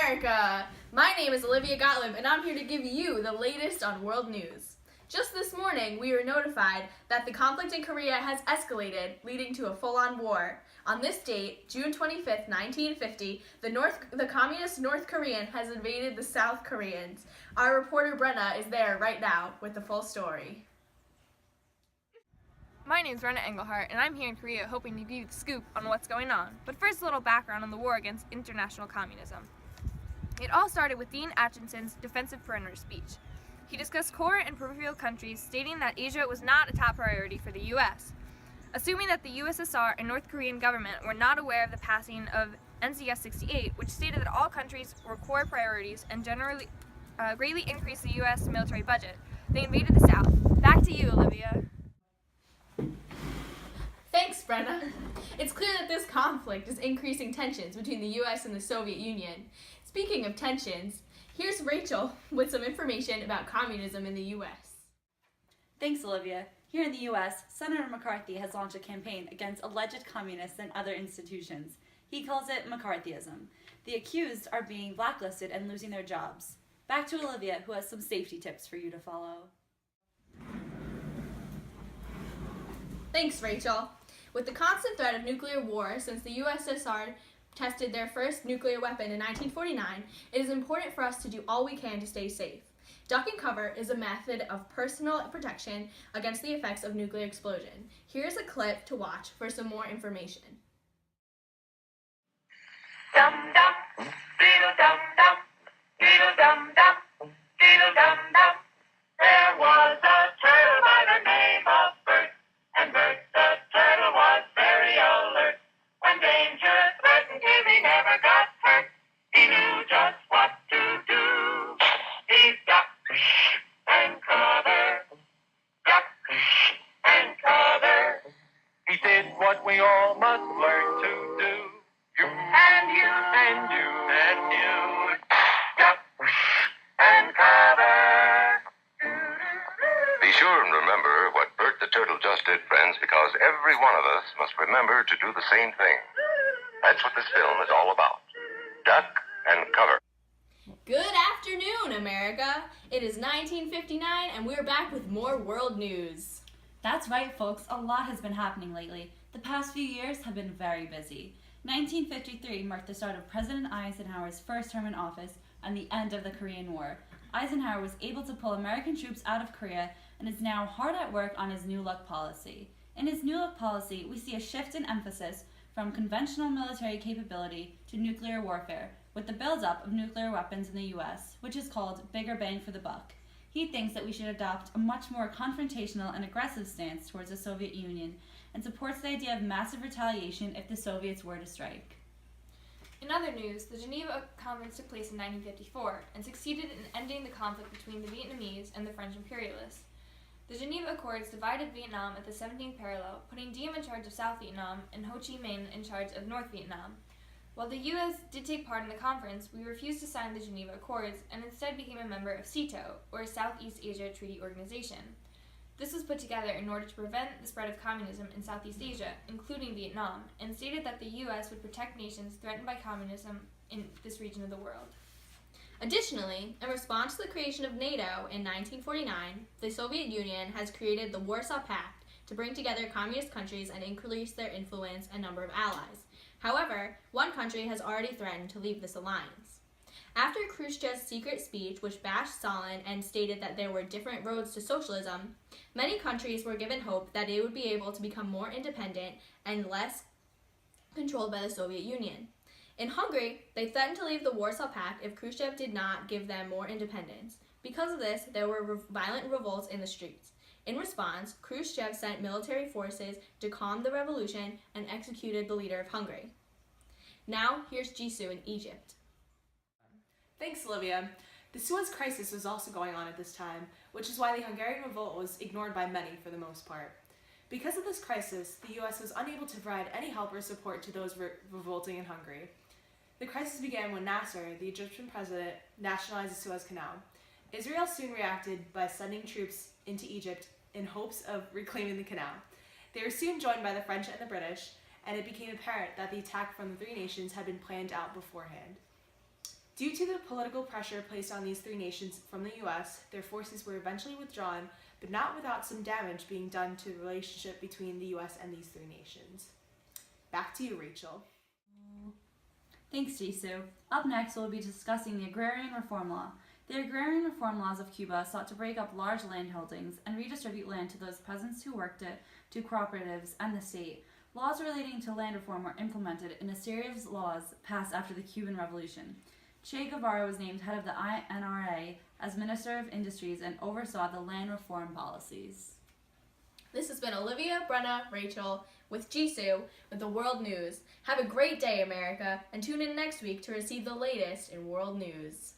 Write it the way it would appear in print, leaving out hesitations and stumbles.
America! My name is Olivia Gottlieb, and I'm here to give you the latest on world news. Just this morning, we were notified that the conflict in Korea has escalated, leading to a full-on war. On this date, June 25th, 1950, the communist North Korean has invaded the South Koreans. Our reporter Brenna is there right now with the full story. My name's Brenna Engelhardt, and I'm here in Korea hoping to give you the scoop on what's going on. But first, a little background on the war against international communism. It all started with Dean Acherson's defensive perimeter speech. He discussed core and peripheral countries, stating that Asia was not a top priority for the U.S. Assuming that the USSR and North Korean government were not aware of the passing of NCS 68, which stated that all countries were core priorities and generally greatly increased the U.S. military budget, they invaded the South. Back to you, Olivia. Thanks, Brenna. It's clear that this conflict is increasing tensions between the U.S. and the Soviet Union. Speaking of tensions, here's Rachel with some information about communism in the U.S. Thanks, Olivia. Here in the U.S., Senator McCarthy has launched a campaign against alleged communists and other institutions. He calls it McCarthyism. The accused are being blacklisted and losing their jobs. Back to Olivia, who has some safety tips for you to follow. Thanks, Rachel. With the constant threat of nuclear war since the USSR tested their first nuclear weapon in 1949, it is important for us to do all we can to stay safe. Duck and cover is a method of personal protection against the effects of nuclear explosion. Here's a clip to watch for some more information. Dum dum, diddle dum dum, diddle dum dum, diddle dum dum. There was a turtle by the name of Bert, and Bert the turtle was very alert. When danger threatened him, he never got hurt. He knew just what to do. He ducked and covered, ducked and covered. He did what we all must learn to do. You and you and you and you, duck and cover. Be sure and remember what Bert the Turtle just did, friends, because every one of us must remember to do the same thing. That's what this film is all about. Duck and cover. Good afternoon, America. It is 1959, and we're back with more world news. That's right, folks. A lot has been happening lately. The past few years have been very busy. 1953 marked the start of President Eisenhower's first term in office and the end of the Korean War. Eisenhower was able to pull American troops out of Korea and is now hard at work on his New Look policy. In his New Look policy, we see a shift in emphasis from conventional military capability to nuclear warfare, with the buildup of nuclear weapons in the U.S., which is called bigger bang for the buck. He thinks that we should adopt a much more confrontational and aggressive stance towards the Soviet Union and supports the idea of massive retaliation if the Soviets were to strike. In other news, the Geneva Conference took place in 1954 and succeeded in ending the conflict between the Vietnamese and the French imperialists. The Geneva Accords divided Vietnam at the 17th parallel, putting Diem in charge of South Vietnam and Ho Chi Minh in charge of North Vietnam. While the U.S. did take part in the conference, we refused to sign the Geneva Accords and instead became a member of SEATO, or Southeast Asia Treaty Organization. This was put together in order to prevent the spread of communism in Southeast Asia, including Vietnam, and stated that the U.S. would protect nations threatened by communism in this region of the world. Additionally, in response to the creation of NATO in 1949, the Soviet Union has created the Warsaw Pact to bring together communist countries and increase their influence and number of allies. However, one country has already threatened to leave this alliance. After Khrushchev's secret speech, which bashed Stalin and stated that there were different roads to socialism, many countries were given hope that they would be able to become more independent and less controlled by the Soviet Union. In Hungary, they threatened to leave the Warsaw Pact if Khrushchev did not give them more independence. Because of this, there were violent revolts in the streets. In response, Khrushchev sent military forces to calm the revolution and executed the leader of Hungary. Now, here's Jisoo in Egypt. Thanks, Olivia. The Suez Crisis was also going on at this time, which is why the Hungarian revolt was ignored by many for the most part. Because of this crisis, the U.S. was unable to provide any help or support to those revolting in Hungary. The crisis began when Nasser, the Egyptian president, nationalized the Suez Canal. Israel soon reacted by sending troops into Egypt in hopes of reclaiming the canal. They were soon joined by the French and the British, and it became apparent that the attack from the three nations had been planned out beforehand. Due to the political pressure placed on these three nations from the U.S., their forces were eventually withdrawn, but not without some damage being done to the relationship between the U.S. and these three nations. Back to you, Rachel. Thanks, Jisoo. Up next, we'll be discussing the Agrarian Reform Law. The Agrarian Reform Laws of Cuba sought to break up large land holdings and redistribute land to those peasants who worked it, to cooperatives, and the state. Laws relating to land reform were implemented in a series of laws passed after the Cuban Revolution. Che Guevara was named head of the INRA as Minister of Industries and oversaw the land reform policies. This has been Olivia, Brenna, Rachel, with Jisoo with the World News. Have a great day, America, and tune in next week to receive the latest in world news.